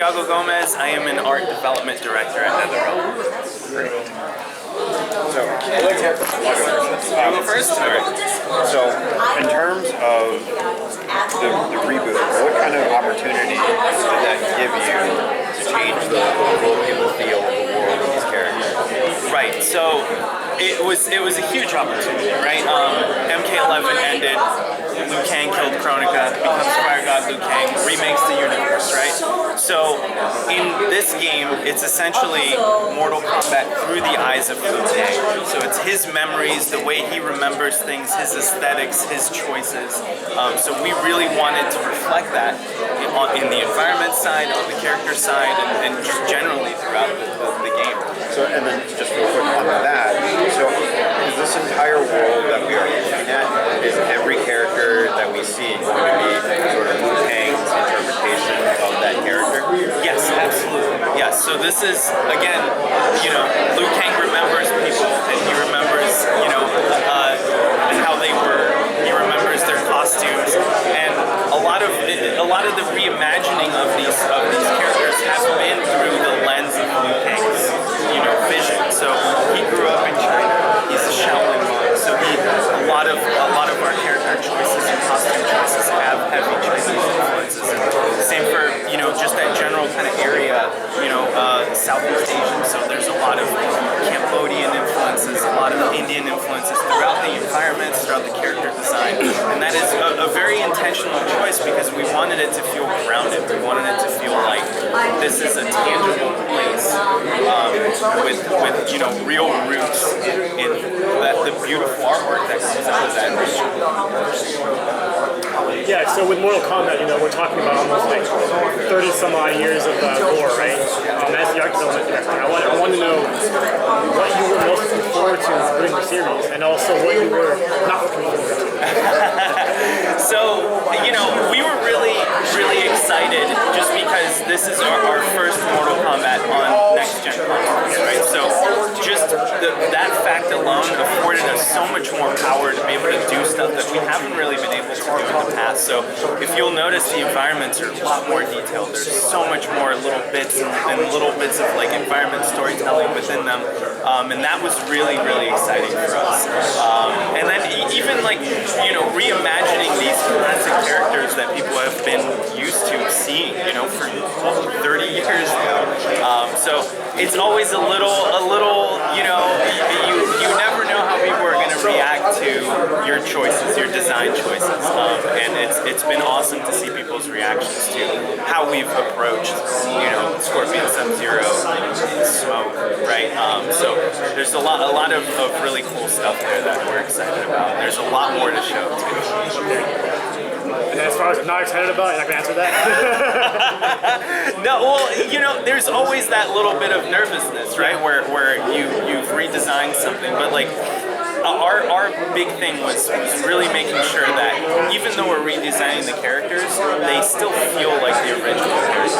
Thiago Gomes. I am an art development director at NetherRealm. Great. So, I'll go first. All right. So, in terms of the reboot, what kind of opportunity did that give you to change the way people feel the world of these characters? Right. So it was a huge opportunity, right? MK11 ended. Liu Kang killed Kronika, becomes Fire God Liu Kang, remakes the universe, right? So in this game, it's essentially Mortal Kombat through the eyes of Liu Kang. So it's his memories, the way he remembers things, his aesthetics, his choices. So we really wanted to reflect that in the environment side, on the character side, and just generally throughout the game. So, and then just real quick on that, so is this entire world that we are looking at, is every character that we see going to be sort of Liu Kang's interpretation of that character? Yes, absolutely. Yes, so this is, again, Liu Kang remembers people, and he remembers, how they were, he remembers their costumes, and a lot of the reimagining of these characters has been through the lens of Liu Kang's, vision. So he grew up in China. He's a Shaolin monk. So a lot of our character choices and costume choices have heavy Chinese influences. And same for just that general kind of area, Southeast Asian. So there's a lot of Cambodian influences, a lot of Indian influences throughout the environments, throughout the character design, and that is a very intentional choice because we wanted it to feel grounded. We wanted it to feel like this is a tangible place with real roots in the beautiful artwork that comes out of that region. Yeah, so with Mortal Kombat, we're talking about almost like 30 some odd years of lore, right? As the art development director, I want to know what you were most looking forward to doing the series, and also what you were not looking forward to. So, we were really, really excited just because this is our first Mortal Kombat on next-gen consoles, right? So, just that fact alone afforded us so much more power to be able to do stuff that we haven't really been able to do in the past. So, if you'll notice, the environments are a lot more detailed. There's so much more little bits and little bits of like environment storytelling within them, and that was really, really exciting for us. And then even like reimagining these classic characters that people have been used to seeing, for 30 years now. So it's always a little, you never know how people are going to react to your choices, your design choices, and it's been awesome to see people's reactions to how we've approached, Scorpion, Sub-Zero, Smoke, right? So there's a lot of really cool stuff there that we're excited about. There's a lot more to show too. And as far as I'm not excited about, you're not going to answer that? No, well, there's always that little bit of nervousness, right? Where you've redesigned something, but like our big thing was really making sure that even though we're redesigning the characters, they still feel like the original characters.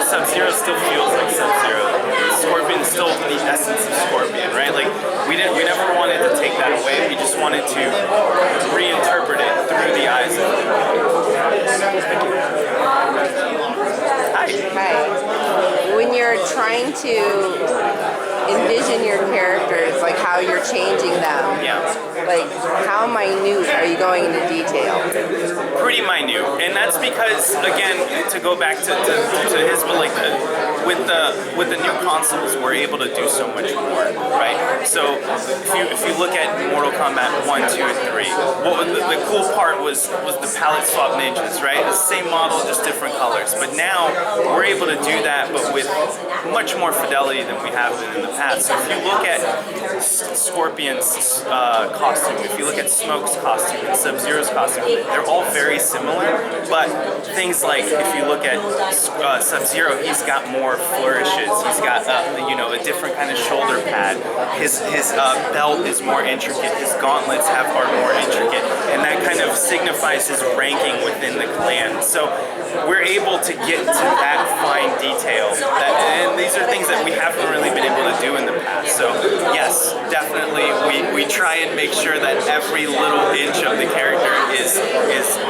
Sub-Zero still feels like Sub-Zero. Scorpion is still the essence of Scorpion, right? Like we never wanted to take that away. We just wanted to reinterpret it through the eyes of Hi. When you're trying to envision your characters, like how you're changing them, like how minute are you going into detail? Pretty minute, and that's because, again, to go back to his, but like with the new consoles, we're able to do so much more, right? So if you look at Mortal Kombat 1, 2, and 3, the cool part was the palette swap ninjas, right? The same model, just different colors. But now we're able to do that, but with much more fidelity than we have been in the past. So if you look at Scorpion's costume, if you look at Smoke's costume and Sub-Zero's costume, they're all very similar, but things like if you look at Sub-Zero, he's got more flourishes, he's got a different kind of shoulder pad, his belt is more intricate, his gauntlets are more intricate, and that kind of signifies his ranking within the clan. So we're able to get to that fine detail, and these are things that we haven't really been able to do in the past. So yes, definitely we try and make sure that every little inch of the character is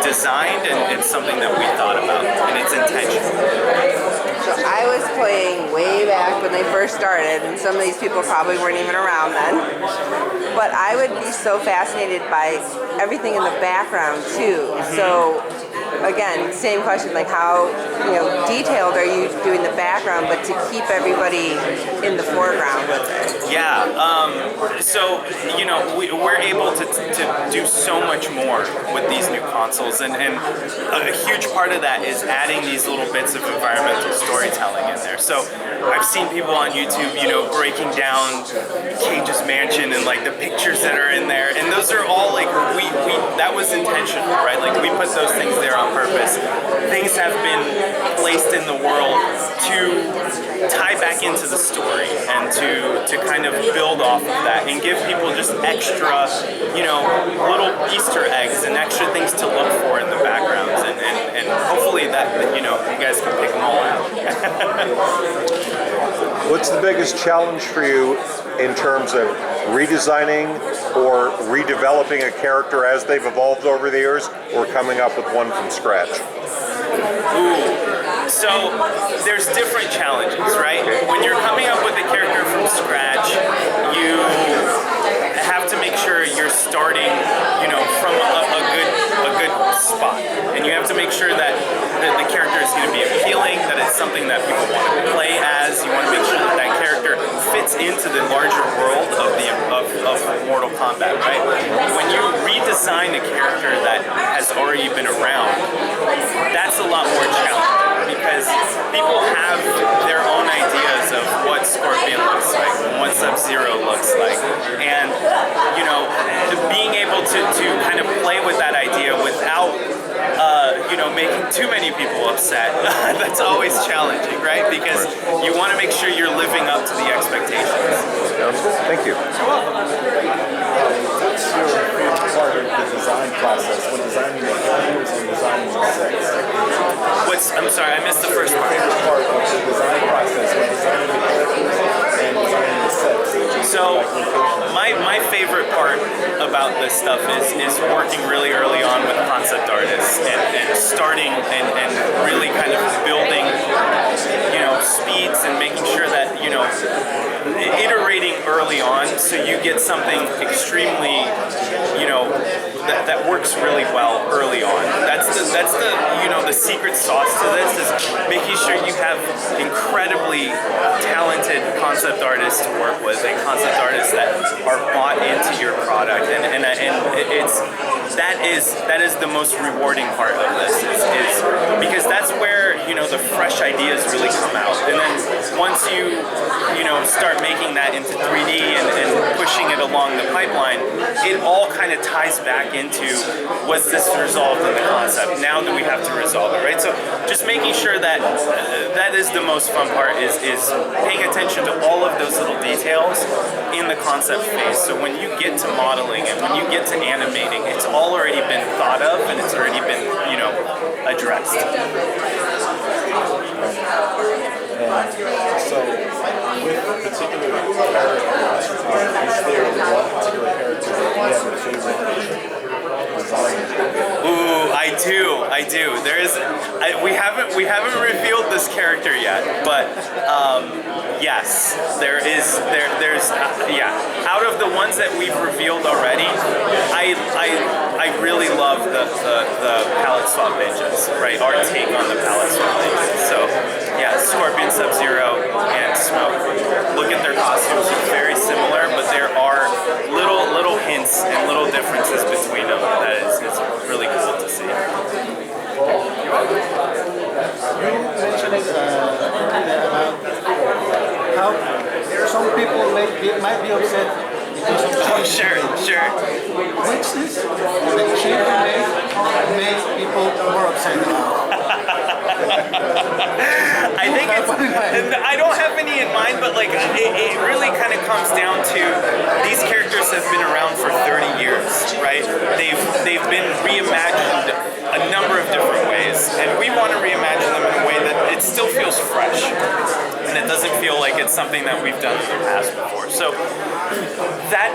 designed and it's something that we thought about, and it's intentional. when they first started, and some of these people probably weren't even around then. But I would be so fascinated by everything in the background too. So again, same question, like how detailed are you doing the background, but to keep everybody in the foreground with it? Yeah, so we're able to do so much more with these new consoles, and a huge part of that is adding these little bits of environmental storytelling in there. So I've seen people on YouTube, breaking down Cage's mansion and like the pictures that are in there, and those are all like we that was intentional, right? Like we put those things there on purpose. Things have been placed in the world to tie back into the story and to kind of build off of that and give people just extra, little Easter eggs and extra things to look for in the backgrounds, and hopefully that you guys can pick them all out. What's the biggest challenge for you in terms of redesigning or redeveloping a character as they've evolved over the years, or coming up with one from scratch? So there's different challenges, right? When you're coming up with a character from scratch, you have to make sure you're starting, from a good spot, and you have to make sure that the character is going to be appealing, that it's something that people want to play as. You want to make sure that that character fits into the larger world of Mortal Kombat, right? When you redesign a character that has already been around, that's a lot more challenging, because people have their own ideas of what Scorpion looks like, and what Sub-Zero looks like, and being able to kind of play with that idea without making too many people upset, that's always challenging, right? Because you want to make sure you're living up to the expectations. Thank you. What's your favorite part of the design process when designing the characters and designing the sets? I'm sorry, I missed the first part. Favorite part of the design process when designing the characters and designing the sets? So my favorite part about this stuff is working really early on with concept artists and starting and really kind of building speeds and making sure that iterating early on, so you get something extremely that works really well early on. That's the the secret sauce to this, is making sure you have incredibly talented concept artists to work with, and concept artists that are bought into your product, and that is the most rewarding part of this, is because that's where the fresh ideas really come out. And then once you start making that into 3D and pushing it along the pipeline, it all kind of ties back into, was this resolved in the concept? Now do we have to resolve it, right? So just making sure that that is the most fun part, is paying attention to all of those little details in the concept phase. So when you get to modeling and when you get to animating, it's all already been thought of and it's already been, addressed. So, with particular characters, is there one particular character that you have a favorite design? Ooh, I do. There is. We haven't revealed this character yet, but yes, there's Out of the ones that we've revealed already, I really love the palette swap ninjas, right? Our take on the palette swap ninjas. So yeah, Scorpion, Sub-Zero, and Smoke. Look at their costumes; they're very similar, but there are little hints and little differences between them that is really cool to see. You mentioned about how some people might be upset because of change. Sure. Which is the change you make people more upset about? I think I don't have any in mind, but like it really kind of comes down to, these characters have been around for 30 years, right? They've been reimagined a number of different ways, and we want to reimagine them in a way that it still feels fresh, and it doesn't feel like it's something that we've done in the past before. So that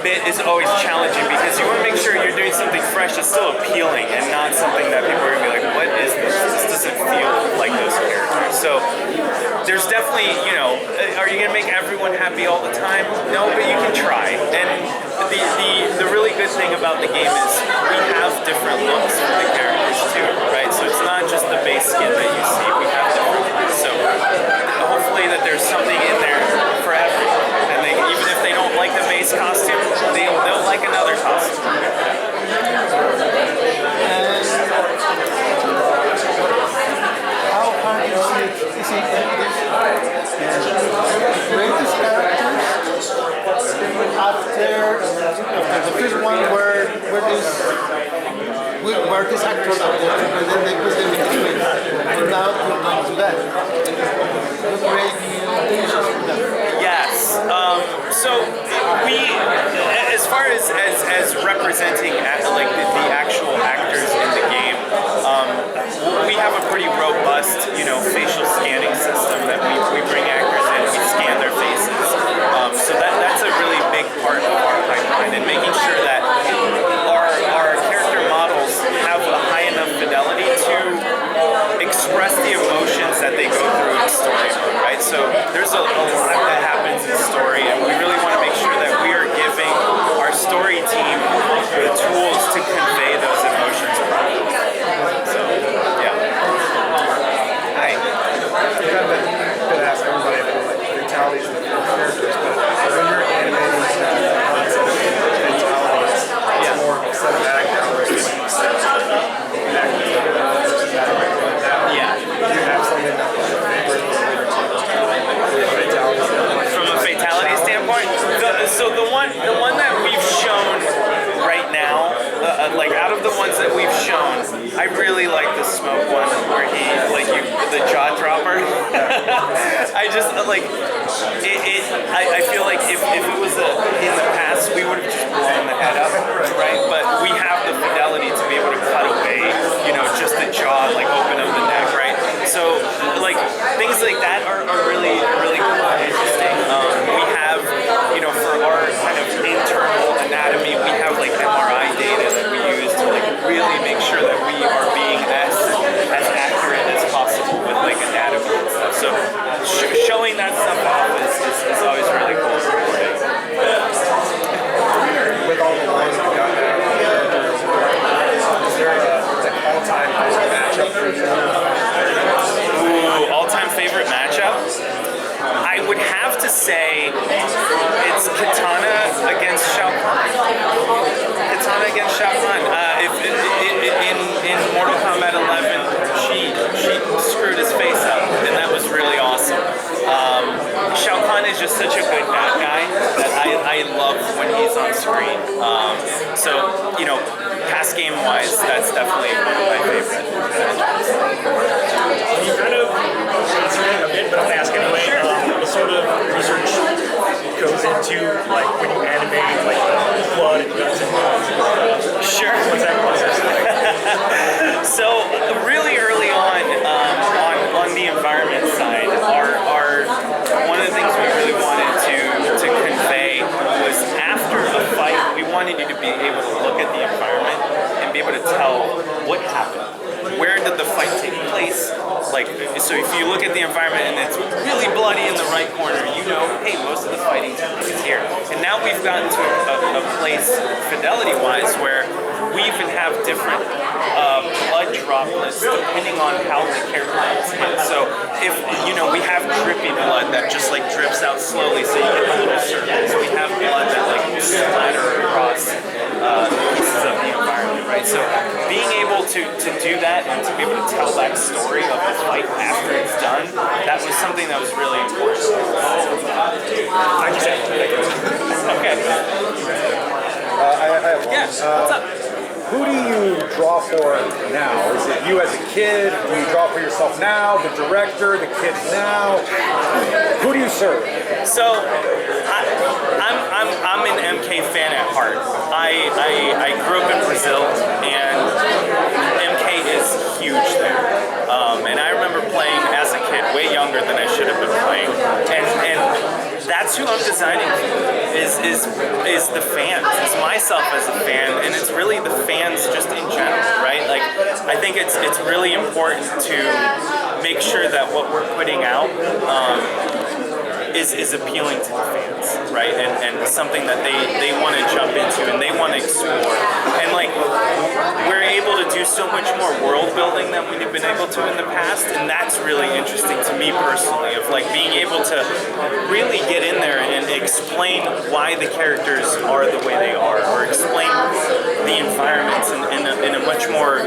bit is always challenging, because you want to make sure you're doing something fresh that's still appealing and not something that people are going to be like, what is this? This doesn't feel like those characters. So there's definitely, you gonna make everyone happy all the time? No, but you can try. And the really good thing about the game is we have different looks for the characters too, right? So it's not just the base skin that you see. We have different ones. So hopefully that there's something in there for everyone. And even if they don't like the base costume, they'll like another costume. How hard is it? Is it greatest characters after the first one where this actor appeared, and then they put them in the screen, and now you're going to do that. You create new pictures for them. Yes. So we, as far as representing like the actual actors in the game, we have a pretty robust, facial scanning system that we bring actors in, we scan their faces. So that's a really big part of our pipeline, and making sure that our character models have a high enough fidelity to express the emotions that they go through in story mode, right? So there's a lot that happens in story, and we really want to make sure that we are giving our story team the tools to convey those emotions properly. So, yeah. Hi. I've been asked everybody about like fatalities and characters, but when you're animating concept of fatalities, it's more cinematic now versus Yeah. Do you have something that was your favorite fatalities? From a fatality standpoint, so the one that we've shown right now, like out of the ones that we've shown, I really like the smoke one where he, the jaw dropper. I just like it. I feel like if it was in the past, we would have just blown the head up, right? But we have the fidelity to be able to cut away, just the jaw, like open up the neck, right? So like things like that are really cool and interesting. We have, for our kind of internal anatomy, we have like MRI data that we use to like really make sure that we are being as accurate as possible with like anatomy and stuff. So showing that stuff off is always really cool. With all the lines we got now, is there an all-time favorite matchup for you? Ooh, all-time favorite matchup? I would have to say it's Katana against Shao Kahn. Katana against Shao Kahn. In Mortal Kombat 11, she screwed his face up, and that was really awesome. Shao Kahn is just such a good bad guy that I love when he's on screen. So, past game-wise, that's definitely one of my favorites. You kind of answered it a bit, but I'll ask anyway. What sort of research goes into like when you animate like blood and guts and bones? Sure. What's that process like? So really early on the environment side, our one of the things we really wanted to convey was after a fight, we wanted you to be able to look at the environment and be able to tell what happened. Where did the fight take place? Like, so if you look at the environment and it's really bloody in the right corner, hey, most of the fighting took place here. And now we've gotten to a place, fidelity-wise, where we even have different blood droplets depending on how the character is hit. So if, we have drippy blood that just like drips out slowly, so you get the little circles. We have blood that like splatter across pieces of the environment, right? So being able to do that and to be able to tell that story of the fight after it's done, that was something that was really important. I just have to think. Okay. I have one. Yeah, what's up? Who do you draw for now? Is it you as a kid? Do you draw for yourself now? The director? The kids now? Who do you serve? So, I'm an MK fan at heart. I grew up in Brazil, and MK is huge there. And I remember playing as a kid, way younger than I should have been playing. And that's who I'm designing for, is the fans. It's myself as a fan, and it's really the fans just in general, right? Like, I think it's really important to make sure that what we're putting out is appealing to the fans, right? And something that they want to jump into and they want to explore. And like we're able to do so much more world building than we've been able to in the past, and that's really interesting to me personally. Of like being able to really get in there and explain why the characters are the way they are, or explain the environments in a much more